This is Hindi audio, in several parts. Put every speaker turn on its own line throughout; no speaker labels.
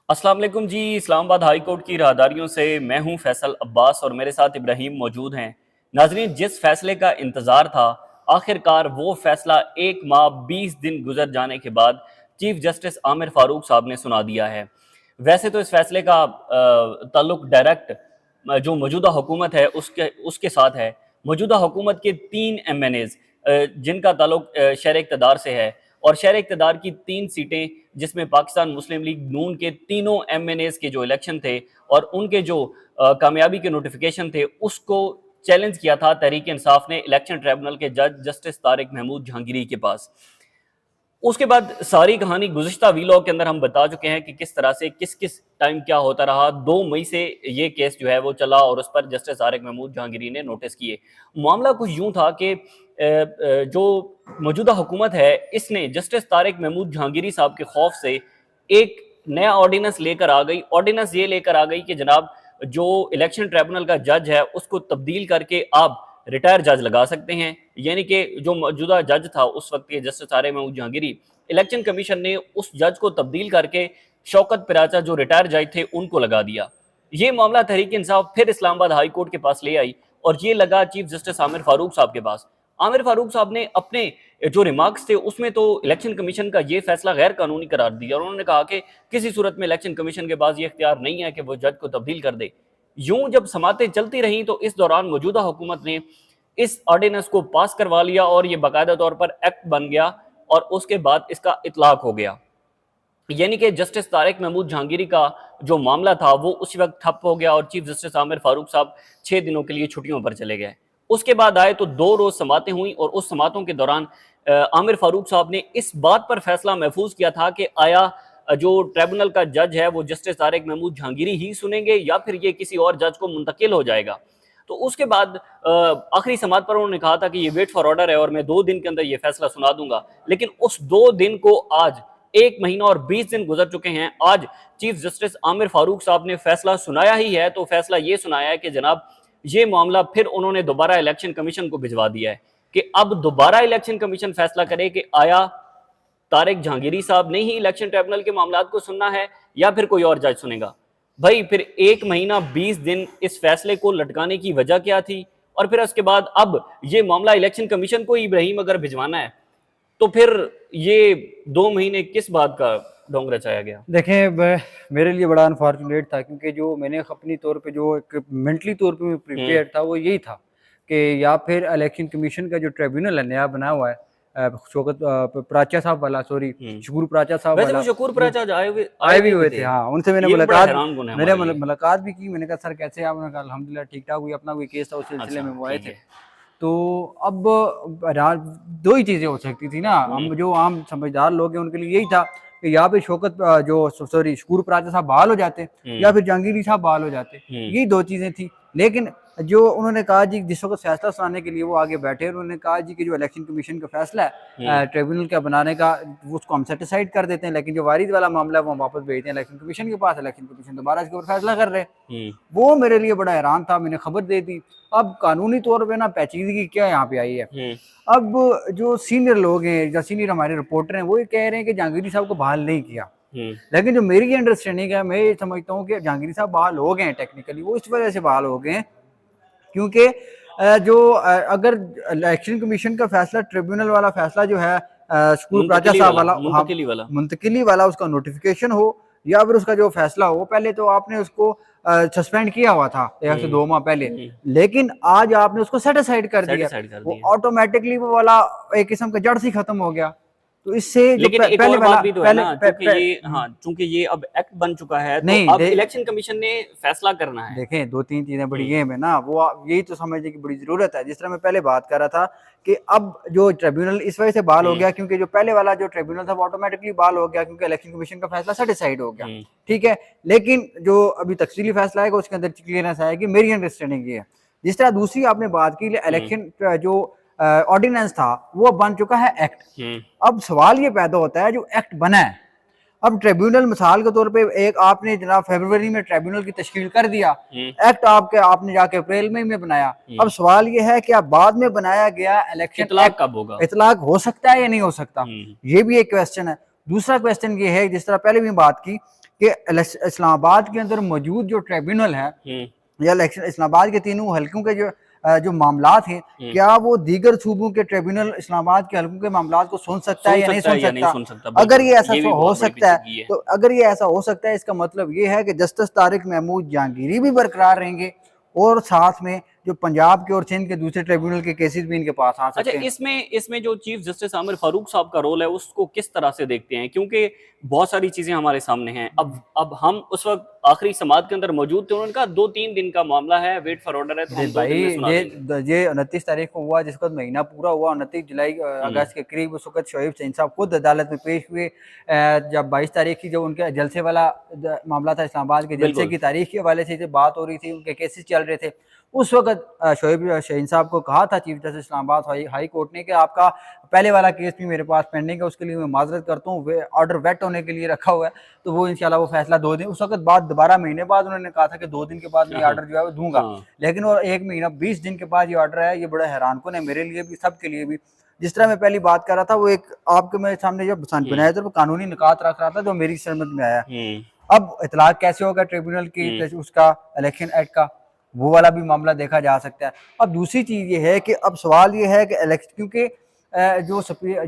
अस्सलाम वालेकुम जी। इस्लामाबाद हाई कोर्ट की राहदारियों से मैं हूं फैसल अब्बास और मेरे साथ इब्राहिम मौजूद हैं। नाजरीन, जिस फैसले का इंतज़ार था, आखिरकार वो फैसला 1 माह 20 दिन गुजर जाने के बाद चीफ जस्टिस आमिर फारूक साहब ने सुना दिया है। वैसे तो इस फैसले का ताल्लुक डायरेक्ट जो मौजूदा हुकूमत है उसके उसके साथ है। मौजूदा हुकूमत के 3 MNAs जिनका ताल्लुक शहर इक़्तिदार से है, और शहर इक़्तिदार की 3 सीटें जिसमें पाकिस्तान मुस्लिम लीग नून के तीनों MNAs के जो इलेक्शन थे और उनके जो कामयाबी के नोटिफिकेशन थे, उसको चैलेंज किया था तहरीक इंसाफ ने इलेक्शन ट्रिब्यूनल के जज जस्टिस तारिक महमूद जहांगीरी के पास। उसके बाद सारी कहानी गुज़िश्ता वीलॉग के अंदर हम बता चुके हैं कि किस तरह से किस किस टाइम क्या होता रहा। 2 मई से ये केस जो है वो चला और उस पर जस्टिस तारिक महमूद जहांगीरी ने नोटिस किए। मामला कुछ यूं था कि जो मौजूदा हुकूमत है, इसने जस्टिस तारिक महमूद जहांगीरी साहब के खौफ से एक नया ऑर्डिनेंस लेकर आ गई। ऑर्डिनेंस ये लेकर आ गई कि जनाब, जो इलेक्शन ट्रिब्यूनल का जज है उसको तब्दील करके आप रिटायर जज लगा सकते हैं। यानी कि जो मौजूदा जज था उस वक्त के justice Tariq Mahmood Jahangiri, election commission ने उस जज को तब्दील करके शौकत पिराचा जो रिटायर जज थे उनको लगा दिया। ये मामला तहरीक इंसाफ फिर इस्लामाबाद हाई कोर्ट के पास ले आई और ये लगा चीफ जस्टिस आमिर फारूक साहब के पास। आमिर फारूक साहब ने अपने जो रिमार्क्स थे उसमें तो इलेक्शन कमीशन का ये फैसला गैर कानूनी करार दिया और उन्होंने कहा कि किसी सूरत में इलेक्शन कमीशन के पास ये इख्तियार नहीं है कि वो जज को तब्दील कर दे। यूं जब समातें चलती रहीं तो इस दौरान मौजूदा हुकूमत ने इस ऑर्डिनेंस को पास करवा लिया और ये बाकायदा तौर पर एक्ट बन गया और उसके बाद इसका इतलाक हो गया। यानी कि जस्टिस तारिक महमूद जहांगीरी का जो मामला था वो उसी वक्त ठप हो गया और चीफ जस्टिस आमिर फारूक साहब 6 दिनों के लिए छुट्टियों पर चले गए। उसके बाद आए तो 2 रोज समातें हुई और उस समातों के दौरान आमिर फारूक साहब ने इस बात पर फैसला महफूज किया था कि आया जो ट्रिब्यूनल का जज है वो जस्टिस तारिक महमूद जहांगीरी ही सुनेंगे या फिर ये किसी और जज को मुंतकिल हो जाएगा। तो उसके बाद आखिरी समात पर उन्होंने कहा था कि ये वेट फॉर ऑर्डर है और मैं 2 दिन के अंदर ये फैसला सुना दूंगा। लेकिन उस 2 दिन को आज 1 महीना और 20 दिन गुजर चुके हैं। आज चीफ जस्टिस आमिर फारूक साहब ने फैसला सुनाया ही है, तो फैसला ये सुनाया है कि जनाब, ये मामला फिर उन्होंने दोबारा इलेक्शन कमीशन को भिजवा दिया है कि अब दोबारा इलेक्शन कमीशन फैसला करे कि आया तारिक जहांगीरी साहब ने ही इलेक्शन ट्रिब्यूनल के मामलात को सुनना है या फिर कोई और जज सुनेगा। भाई, फिर 1 महीना 20 दिन इस फैसले को लटकाने की वजह क्या थी? और फिर उसके बाद अब ये मामला इलेक्शन कमीशन को इब्राहिम अगर भिजवाना है तो फिर ये 2 महीने किस बात का ढोंग रचाया गया?
देखें, मेरे लिए बड़ा अनफॉर्चुनेट था क्योंकि जो मैंने अपनी तौर पे जो एक मेंटली तौर पे प्रिपेयर था वो यही था कि या फिर इलेक्शन कमीशन का जो ट्रिब्यूनल है नया बना हुआ है, शौकत प्राचा साहब वाला, सॉरी शकूर प्राचा साहब
वैसे वो
वाला,
शकूर
वो
प्राचा
आए भी हुए थे। हाँ, उनसे मैंने
ये भी बड़ा
मुलाकात
हैरान कुन है
मैंने
हमारे लिए।
मुलाकात भी की। मैंने कहा सर कैसे हैं आप? उन्होंने कहा अल्हम्दुलिल्लाह ठीक ठाक हुई, अपना कोई केस था उस सिलसिले
अच्छा,
में वो आए
ठीक
थे।
है।
तो अब दो ही चीज़ें हो सकती थी ना, हम जो आम समझदार लोग हैं उनके लिए यही था कि या फिर शौकत जो सॉरी शकूर प्राचा साहब बहाल हो जाते या फिर जहांगीरी साहब बहाल हो जाते। यही 2 चीज़ें थी। लेकिन जो उन्होंने कहा जी, जिस वक्त फैसला सुनाने के लिए वो आगे बैठे, उन्होंने कहा जी कि जो इलेक्शन कमीशन का फैसला है ट्रिब्यूनल का बनाने का, उसको हम सेटिसाइड कर देते हैं, लेकिन जो वारिद वाला मामला है वो हम वापस भेजते हैं इलेक्शन कमीशन के पास। इलेक्शन कमीशन दोबारा इसके ऊपर फैसला कर रहे हैं। वो मेरे लिए बड़ा हैरान था। मैंने खबर दे दी। अब कानूनी तौर पे ना पेचीदगी क्या यहाँ पे आई है। अब जो सीनियर लोग हैं, जो सीनियर हमारे रिपोर्टर हैं, वो ये कह रहे हैं कि जहांगीरी साहब को बहाल नहीं किया। लेकिन जो मेरी अंडरस्टैंडिंग है, मैं ये समझता हूँ कि जहांगीरी साहब बहाल हो गए हैं। टेक्निकली वो इस वजह से बहाल हो गए हैं क्योंकि अगर इलेक्शन कमीशन का फैसला, ट्रिब्यूनल वाला फैसला जो है, शकूर प्राचा साहब वाला, हाँ, मुंतकिली वाला, उसका नोटिफिकेशन हो या फिर उसका जो फैसला हो, पहले तो आपने उसको सस्पेंड किया हुआ था 1 से 2 माह पहले, लेकिन आज आपने उसको सेट असाइड कर दिया। वो ऑटोमेटिकली वो वाला एक किस्म का जड़ से खत्म हो गया। तो इससे जो
लेकिन एक
पहले
और
वाला
बात भी तो है ना, चूंकि ये अब एक्ट बन चुका है तो
नहीं,
अब इलेक्शन कमीशन ने फैसला करना है।
देखें, 2-3 चीजें बड़ी ये है ना, वो यही तो समझने की बड़ी जरूरत है। जिस तरह मैं पहले बात कर रहा था कि अब जो ट्रिब्यूनल इस वजह से बहाल हो गया क्योंकि जो पहले वाला जो ट्रिब्यूनल था वो ऑटोमेटिकली बहाल हो गया क्योंकि इलेक्शन कमीशन का फैसला सेटिसाइड हो गया। ठीक है, लेकिन जो अभी तफसीली फैसला आएगा उसके अंदर क्लियरनेस आएगी। मेरी अंडरस्टैंडिंग ये है। जिस तरह दूसरी आपने बात की, इलेक्शन जो ऑर्डिनेंस था वो बन चुका है एक्ट। अब सवाल ये पैदा होता है, जो एक्ट बना है, अब ट्रिब्यूनल मिसाल के तौर पे एक आपने जनाब फरवरी में ट्रिब्यूनल की तश्कील कर दिया, एक्ट आपने जाके अप्रैल में बनाया। अब सवाल ये है कि अब बाद में बनाया गया इलेक्शन
इतलाक कब होगा?
इतलाक हो सकता है या नहीं हो सकता, ये भी एक क्वेश्चन है। दूसरा क्वेश्चन ये है, जिस तरह पहले भी बात की कि इस्लामाबाद के अंदर मौजूद जो ट्रिब्यूनल है या इलेक्शन इस्लामाबाद के तीनों हलकों के जो मामलात हैं, क्या वो दीगर सूबों के ट्रिब्यूनल इस्लामाबाद के हलकों के मामलात को सुन सकता है या नहीं सुन सकता? अगर ये ऐसा हो सकता है तो अगर ये ऐसा हो सकता है, इसका मतलब ये है कि जस्टिस तारिक महमूद जहांगीरी भी बरकरार रहेंगे और साथ में जो पंजाब के और सिंध के दूसरे ट्रिब्यूनल के केसेस भी इनके पास आ सकते हैं।
अच्छा, इसमें जो चीफ जस्टिस आमिर फारूक साहब का रोल है उसको किस तरह से देखते हैं, क्योंकि बहुत सारी चीजें हमारे सामने हैं। अब हम उस वक्त आखिरी समात के अंदर मौजूद थे, उनका 2-3 दिन का मामला है, वेट फॉर ऑर्डर है, तो हम 2 दिन में सुना देंगे।
ये 29 तारीख को हुआ, जिस वक्त महीना पूरा हुआ, 29 जुलाई अगस्त के करीब, उस वक्त शोएब सईद साहब खुद अदालत में पेश हुए। जब 22 तारीख की जो उनके जलसे वाला मामला था, इस्लामाबाद के जलसे की तारीख के हवाले से बात हो रही थी, उनके केसेस चल रहे थे, उस वक्त शोएब शहीन साहब को कहा था chief justice Islamabad high court ने कि आपका पहले वाला केस भी मेरे पास पेंडिंग है, उसके लिए मैं माजरत करता हूँ, ऑर्डर वेट होने के लिए रखा हुआ है, तो वो इंशाल्लाह वो फैसला 2 दिन, उस वक्त बाद दोबारा महीने बाद उन्होंने कहा था कि 2 दिन के बाद मैं ऑर्डर जो है वो दूंगा, लेकिन वो 1 महीना 20 दिन के बाद ये ऑर्डर है। ये बड़ा हैरानकुन है मेरे लिए भी, सबके लिए भी। जिस तरह मैं पहली बात कर रहा था, वो एक आपके मेरे सामने जो बनाया था वो कानूनी निकात रख रहा था जो मेरी समझ में आया। अब इतलाक कैसे होगा ट्रिब्यूनल की उसका इलेक्शन एक्ट का, वो वाला भी मामला देखा जा सकता है। अब दूसरी चीज ये है कि अब सवाल ये है कि इलेक्शन, क्योंकि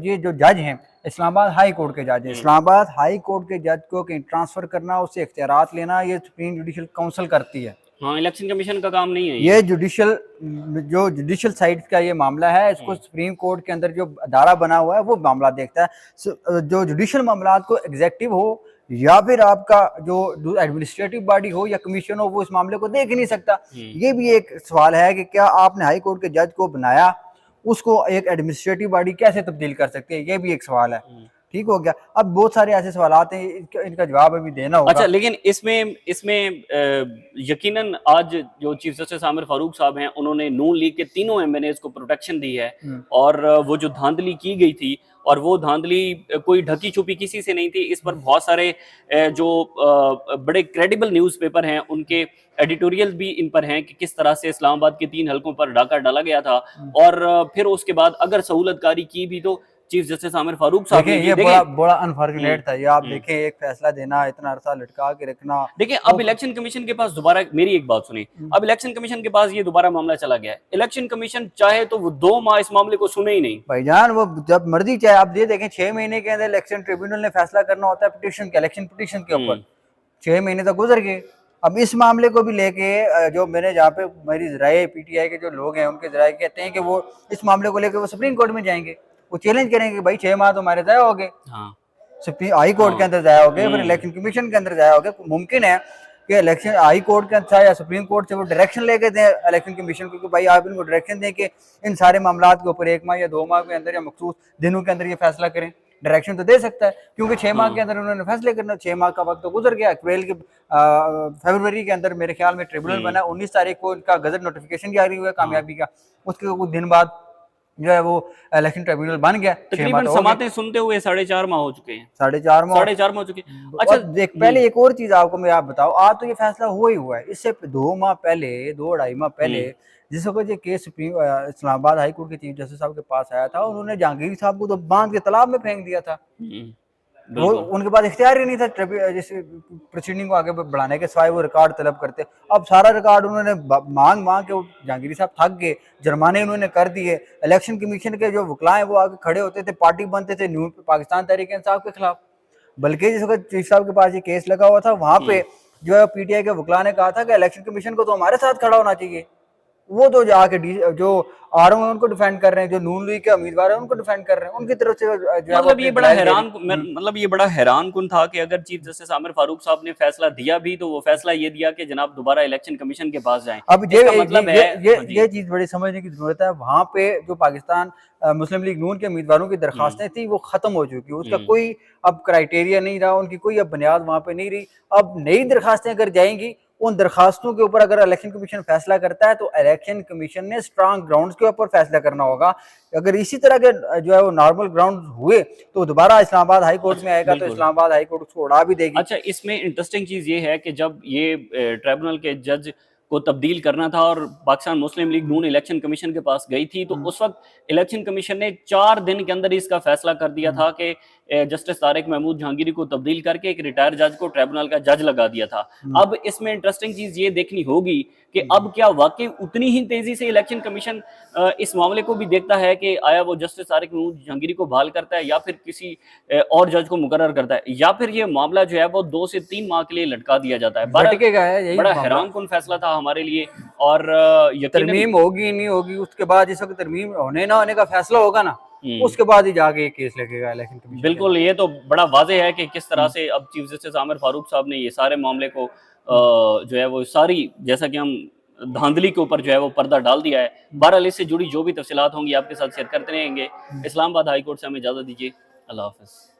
ये जो जज हैं इस्लामाबाद हाई कोर्ट के जज हैं, इस्लामाबाद हाई कोर्ट के जज को कहीं ट्रांसफर करना, उससे इख्तियारात लेना, ये सुप्रीम जुडिशल काउंसिल करती है।
हाँ, इलेक्शन कमीशन का काम नहीं है
ये जुडिशल साइड का ये मामला है, इसको सुप्रीम कोर्ट के अंदर जो अदारा बना हुआ है वो मामला देखता है। जो जुडिशल मामलात को एग्जेक्टिव हो या फिर आपका जो एडमिनिस्ट्रेटिव बॉडी हो या कमीशन हो, वो इस मामले को देख ही नहीं सकता। ये भी एक सवाल है कि क्या आपने हाई कोर्ट के जज को बनाया, उसको एक एडमिनिस्ट्रेटिव बॉडी कैसे तब्दील कर सकते हैं, ये भी एक सवाल है। ठीक हो गया। अब बहुत सारे ऐसे सवाल आते हैं, इनका जवाब अभी देना होगा।
अच्छा, लेकिन इसमें यकीनन आज जो चीफ जस्टिस आमिर फारूक साहब हैं, उन्होंने नून लीग के तीनों एमएनएस को प्रोटेक्शन दी है, और वो जो धांधली की गई थी, और वो धांधली कोई ढकी छुपी किसी से नहीं थी। इस पर बहुत सारे जो बड़े क्रेडिबल न्यूज़पेपर हैं, उनके एडिटोरियल भी इन पर हैं कि किस तरह से इस्लामाबाद के 3 हलकों पर डाका डाला गया था, और फिर उसके बाद अगर सहूलतकारी की भी तो चीफ जस्टिस आमिर फारूक साहब ने
ये बड़ा अनफॉर्चुनेट था। ये आप देखें, एक फैसला देना, इतना अरसा लटका के रखना।
देखिए, अब इलेक्शन कमीशन के पास दोबारा, मेरी एक बात सुनिए, अब इलेक्शन कमीशन के पास ये दोबारा मामला चला गया है। इलेक्शन कमीशन चाहे तो वो 2 माह इस मामले को सुने ही नहीं
भाईजान, वो जब मर्जी चाहे। आप ये देखें, 6 महीने के अंदर इलेक्शन ट्रिब्यूनल ने फैसला करना होता है पिटीशन के, इलेक्शन पिटीशन के ऊपर। 6 महीने तो गुजर गए। अब इस मामले को भी लेके जो मैंने जहाँ पे मेरी राय पीटीआई के जो लोग हैं उनके राय कहते हैं कि वो इस मामले को लेकर वो सुप्रीम कोर्ट में जाएंगे, वो चैलेंज करेंगे, भाई 6 माह तो हमारे ज़ाया हो गए, सुप्रीम हाई कोर्ट के अंदर ज़ाया हो गए, फिर इलेक्शन कमीशन के अंदर ज़ाया हो गए। मुमकिन है कि इलेक्शन हाई कोर्ट के अंदर या सुप्रीम कोर्ट से वो डायरेक्शन लेके दें इलेक्शन कमीशन को कि भाई आप इनको डायरेक्शन दें कि इन सारे मामलात के ऊपर 1 माह या 2 माह के अंदर या मखसूस दिनों के अंदर ये फैसला करें। डायरेक्शन तो दे सकता है, क्योंकि 6 माह के अंदर उन्होंने फैसले करना। 6 माह का वक्त तो गुजर गया। अप्रैल के फरवरी के अंदर मेरे ख्याल में ट्रिब्यूनल बना, 19 तारीख को इनका गजट नोटिफिकेशन जारी हुआ कामयाबी का, उसके कुछ दिन बाद जो है वो इलेक्शन ट्रिब्यूनल बन गया।
तकरीबन समातें सुनते हुए 4.5 माह हो चुके हैं।
4.5 माह
हो चुके हैं।
अच्छा, देख, पहले एक और चीज आपको मैं बताऊं, आज तो ये फैसला हुआ ही हुआ है। इससे 2 माह पहले, 2-2.5 माह पहले, जिस वक्त ये केस इस्लामाबाद हाई कोर्ट के चीफ जस्टिस साहब के पास आया था, उन्होंने जहांगीर साहब को तो बांध के तालाब में फेंक दिया था। वो उनके पास इख्तियार ही नहीं था जैसे प्रोसीडिंग को आगे बढ़ाने के सिवाय वो रिकॉर्ड तलब करते। अब सारा रिकॉर्ड उन्होंने मांग के जहांगीर साहब थक गए, जुर्माने उन्होंने कर दिए। इलेक्शन कमीशन के जो वकला हैं वो आगे खड़े होते थे, पार्टी बनते थे न्यू पाकिस्तान तहरीक इंसाफ के खिलाफ। बल्कि जिस वक्त चीफ साहब के पास ये केस लगा हुआ था, वहां पे जो है पीटीआई के वकला ने कहा था कि इलेक्शन कमीशन को तो हमारे साथ खड़ा होना चाहिए। वो तो जाके जो आर है उनको डिफेंड कर रहे हैं, जो नून लीग के उम्मीदवार हैं उनको डिफेंड कर रहे हैं, उनकी तरफ से
मतलब ये बड़ा हैरान कुन था कि अगर चीफ जस्टिस आमिर फारूक साहब ने फैसला दिया भी तो वो फैसला ये दिया कि जनाब दोबारा इलेक्शन कमीशन के पास जाएं।
अब ये चीज बड़ी समझने की जरूरत है। वहां पे जो पाकिस्तान मुस्लिम लीग नून के उम्मीदवारों की दरखास्तें थी वो खत्म हो चुकी, उसका कोई अब क्राइटेरिया नहीं रहा, उनकी कोई अब बुनियाद वहां पे नहीं रही। अब नई दरखास्तें अगर जाएंगी, उन दरखास्तों के ऊपर अगर इलेक्शन कमीशन फैसला करता है तो इलेक्शन कमीशन ने स्ट्रांग ग्राउंड्स के ऊपर फैसला करना होगा। अगर इसी तरह के जो है वो नॉर्मल ग्राउंड हुए तो दोबारा इस्लामाबाद हाई कोर्ट में आएगा, तो इस्लामाबाद हाई कोर्ट उसको उड़ा भी देगी।
अच्छा, इसमें इंटरेस्टिंग चीज ये है कि जब ये ट्रिब्यूनल के जज को तब्दील करना था और पाकिस्तान मुस्लिम लीग नून इलेक्शन कमीशन के पास गई थी, तो उस वक्त इलेक्शन कमीशन ने 4 दिन के अंदर इसका फैसला कर दिया था कि जस्टिस तारिक महमूद जहांगीरी को तब्दील करके एक रिटायर्ड जज को ट्रिब्यूनल का जज लगा दिया था। अब इसमें इंटरेस्टिंग चीज ये देखनी होगी कि अब क्या वाकई उतनी ही तेजी से इलेक्शन कमीशन इस मामले को भी देखता है कि आया वो जस्टिस तारिक महमूद जहांगीरी को बहाल करता है या फिर किसी और जज को मुकर्रर करता है, या फिर ये मामला जो है वो 2 से 3 माह के लिए लटका दिया जाता है।
भटकेगा है, यही
बड़ा
मामला।
हैरान कुन फैसला था हमारे लिए। और यकीनन
तरमीम होगी नहीं होगी, उसके बाद जिस वक्त तरमीम होने ना होने का फैसला होगा ना, उसके बाद ही जाके ये केस लगेगा इलेक्शन कमीशन।
बिल्कुल, ये तो बड़ा वाज़ेह है कि किस तरह से अब चीफ जस्टिस आमिर फारूक साहब ने ये सारे मामले को जो है वो सारी, जैसा कि हम धांधली के ऊपर जो है वो पर्दा डाल दिया है। बहरहाल इससे जुड़ी जो भी तफसीलात होंगी आपके साथ शेयर करते रहेंगे। इस्लामाबाद हाई कोर्ट से हमें इजाज़त दीजिए। अल्लाह हाफ़िज़।